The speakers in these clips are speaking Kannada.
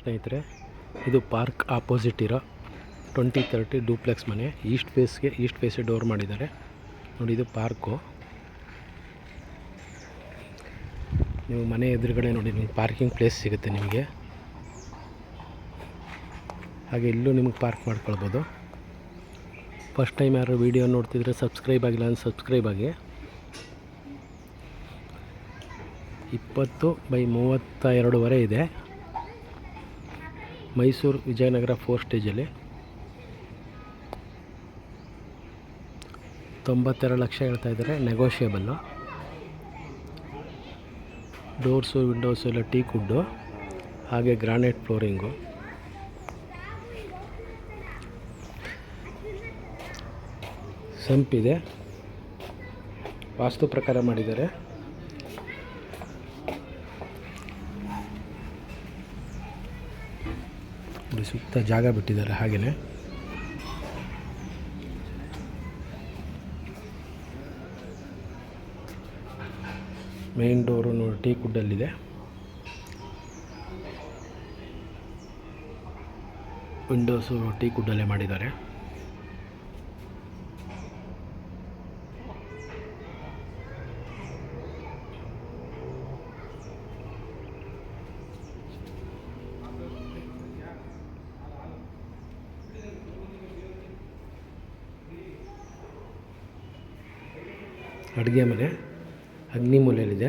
ಸ್ನೇಹಿತರೆ, ಇದು ಪಾರ್ಕ್ ಆಪೋಸಿಟ್ ಇರೋ 2030 ಡೂಪ್ಲೆಕ್ಸ್ ಮನೆ. ಈಸ್ಟ್ ಫೇಸ್ ಡೋರ್ ಮಾಡಿದ್ದಾರೆ ನೋಡಿ. ಇದು ಪಾರ್ಕು. ನೀವು ಮನೆ ಎದುರುಗಡೆ ನೋಡಿ ನಿಮ್ಗೆ ಪಾರ್ಕಿಂಗ್ ಪ್ಲೇಸ್ ಸಿಗುತ್ತೆ ನಿಮಗೆ. ಹಾಗೆ ಇಲ್ಲೂ ನಿಮಗೆ ಪಾರ್ಕ್ ಮಾಡ್ಕೊಳ್ಬೋದು. ಫಸ್ಟ್ ಟೈಮ್ ಯಾರು ವೀಡಿಯೋ ನೋಡ್ತಿದ್ರೆ ಸಬ್ಸ್ಕ್ರೈಬ್ ಆಗಿಲ್ಲ ಅಂದರೆ ಸಬ್ಸ್ಕ್ರೈಬ್ ಆಗಿ. 20x32 ಇದೆ. ಮೈಸೂರು ವಿಜಯನಗರ 4 ಸ್ಟೇಜಲ್ಲಿ 92 ಲಕ್ಷ ಹೇಳ್ತಾ ಇದ್ದಾರೆ. ನೆಗೋಷಿಯಬಲ್ಲು. ಡೋರ್ಸು ವಿಂಡೋಸು ಎಲ್ಲ ಟೀಕ್ ವುಡ್ಡು, ಹಾಗೆ ಗ್ರಾನೈಟ್ ಫ್ಲೋರಿಂಗು. ಸಂಪಿದೆ, ವಾಸ್ತು ಪ್ರಕಾರ ಮಾಡಿದ್ದಾರೆ. ಸುತ್ತ ಜಾಗ ಬಿಟ್ಟಿದ್ದಾರೆ. ಹಾಗೆಯೇ ಮೇನ್ ಡೋರು ನೋಡಿ ಟೀಕ್ ವುಡ್ಡಲ್ಲಿದೆ. ವಿಂಡೋಸು ಟೀಕ್ ವುಡ್ಡಲ್ಲೇ ಮಾಡಿದ್ದಾರೆ. ಅಡುಗೆ ಮನೆ ಅಗ್ನಿ ಮೂಲೆಯಲ್ಲಿದೆ.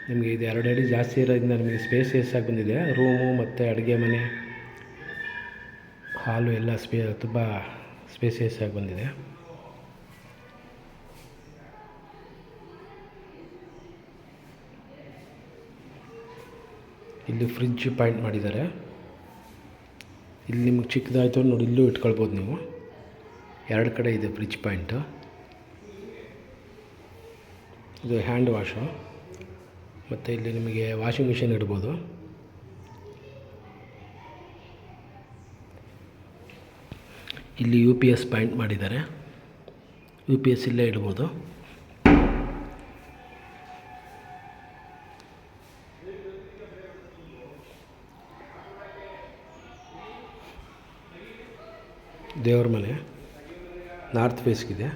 ನಿಮಗೆ ಇದು 2 ಅಡಿ ಜಾಸ್ತಿ ಇರೋದ್ರಿಂದ ನಿಮಗೆ ಸ್ಪೇಸಿಯಸ್ ಆಗಿ ಬಂದಿದೆ. ರೂಮು ಮತ್ತು ಅಡುಗೆ ಮನೆ, ಹಾಲು ಎಲ್ಲ ತುಂಬ ಸ್ಪೇಸಿಯಸ್ ಆಗಿ ಬಂದಿದೆ. ಇಲ್ಲಿ ಫ್ರಿಡ್ಜ್ ಪಾಯಿಂಟ್ ಮಾಡಿದ್ದಾರೆ. ಇಲ್ಲಿ ನಿಮಗೆ ಚಿಕ್ಕದಾಯಿತು ನೋಡಿ, ಇಲ್ಲೂ ಇಟ್ಕೊಳ್ಬೋದು ನೀವು. 2 ಕಡೆ ಇದೆ ಫ್ರಿಡ್ಜ್ ಪಾಯಿಂಟು. ಇದು ಹ್ಯಾಂಡ್ ವಾಶು, ಮತ್ತು ಇಲ್ಲಿ ನಿಮಗೆ ವಾಷಿಂಗ್ ಮಿಷಿನ್ ಇಡ್ಬೋದು. ಇಲ್ಲಿ UPS ಪಾಯಿಂಟ್ ಮಾಡಿದ್ದಾರೆ. UPS ಇಲ್ಲೇ ಇಡ್ಬೋದು. ದೇವ್ರ ಮನೆ ನಾರ್ತ್ ಫೇಸ್ಗಿದೆ.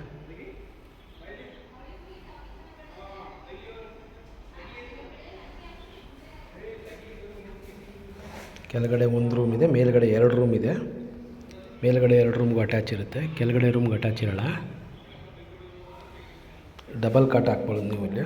ಕೆಳಗಡೆ 1 ರೂಮ್ ಇದೆ, ಮೇಲ್ಗಡೆ 2 ರೂಮ್ ಇದೆ. ಮೇಲ್ಗಡೆ 2 ರೂಮ್ಗೂ ಅಟ್ಯಾಚ್ ಇರುತ್ತೆ, ಕೆಳಗಡೆ ರೂಮ್ಗೆ ಅಟ್ಯಾಚ್ ಇರೋಲ್ಲ. ಡಬಲ್ ಕಾಟ್ ಹಾಕ್ಬೋದು ನೀವು ಇಲ್ಲಿ.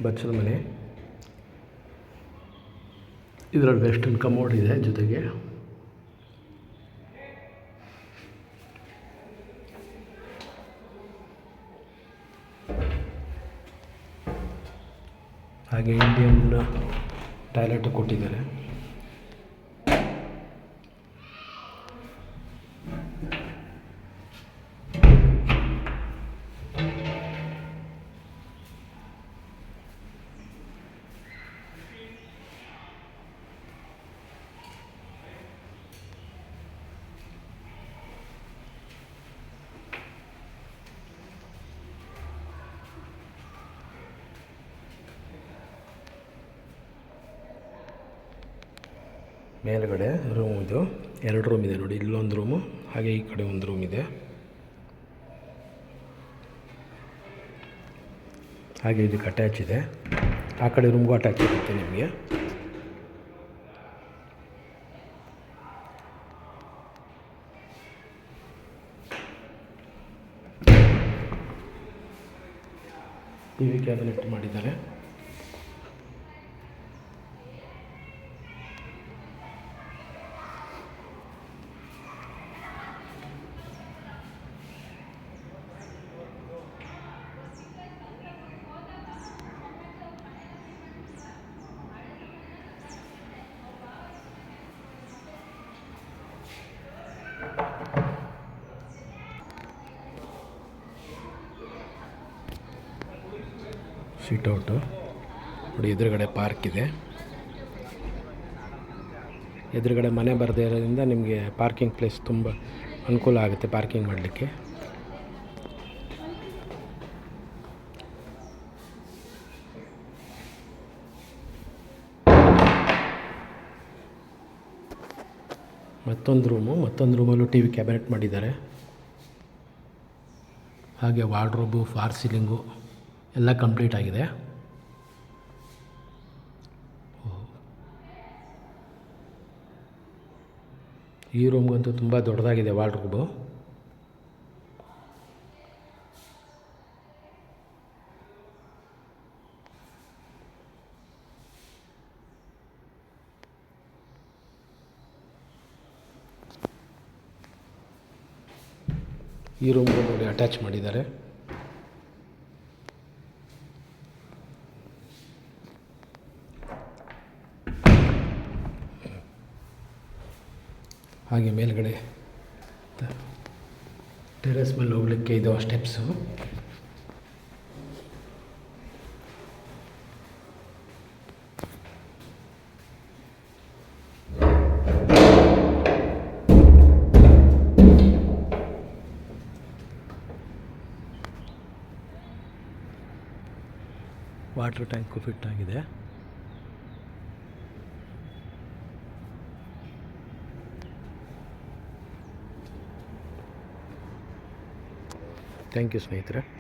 ಬಚ್ಚಲ ಮನೆ. ಇದರಲ್ಲಿ ವೆಸ್ಟರ್ನ್ ಕಮೋಡ್ ಇದೆ ಜೊತೆಗೆ. ಹಾಗೆ ಇಂಡಿಯನ್ ಟಾಯ್ಲೆಟ್ ಕೊಟ್ಟಿದ್ದಾರೆ. ಮೇಲ್ಗಡೆ ರೂಮ್ ಇದು 2 ರೂಮ್ ಇದೆ ನೋಡಿ. ಇಲ್ಲೊಂದು ರೂಮು, ಹಾಗೆ ಈ ಕಡೆ ಒಂದು ರೂಮ್ ಇದೆ. ಹಾಗೆ ಇದಕ್ಕೆ ಅಟ್ಯಾಚ್ ಇದೆ. ಆ ಕಡೆ ರೂಮ್ಗೂ ಅಟ್ಯಾಚ್ ಇರುತ್ತೆ ನಿಮಗೆ. TV ಕ್ಯಾಬಿನೆಟ್ ಮಾಡಿದ್ದಾರೆ. ಸಿಟೌಟು ನೋಡಿ, ಎದುರುಗಡೆ ಪಾರ್ಕ್ ಇದೆ. ಎದುರುಗಡೆ ಮನೆ ಬರದೇ ಇರೋದ್ರಿಂದ ನಿಮಗೆ ಪಾರ್ಕಿಂಗ್ ಪ್ಲೇಸ್ ತುಂಬ ಅನುಕೂಲ ಆಗುತ್ತೆ ಪಾರ್ಕಿಂಗ್ ಮಾಡಲಿಕ್ಕೆ. ಮತ್ತೊಂದು ರೂಮಲ್ಲೂ ಟಿ ವಿ ಕ್ಯಾಬಿನೆಟ್ ಮಾಡಿದ್ದಾರೆ. ಹಾಗೆ ವಾರ್ಡ್ರೋಬು, ಫಾರ್ ಸೀಲಿಂಗು ಎಲ್ಲ ಕಂಪ್ಲೀಟ್ ಆಗಿದೆ. ಈ ರೂಮ್ಗಂತೂ ತುಂಬ ದೊಡ್ಡದಾಗಿದೆ ವಾರ್ಡ್ರೋಬು. ಈ ರೂಮ್ಗೂ ನೋಡಿ ಅಟ್ಯಾಚ್ ಮಾಡಿದ್ದಾರೆ. ಹಾಗೆ ಮೇಲ್ಗಡೆ ಟೆರೆಸ್ ಮೇಲೆ ಹೋಗ್ಲಿಕ್ಕೆ ಇದು ಸ್ಟೆಪ್ಸು. ವಾಟರ್ ಟ್ಯಾಂಕು ಫಿಟ್ ಆಗಿದೆ. ಥ್ಯಾಂಕ್ ಯು ಸ್ನೇಹಿತರೆ.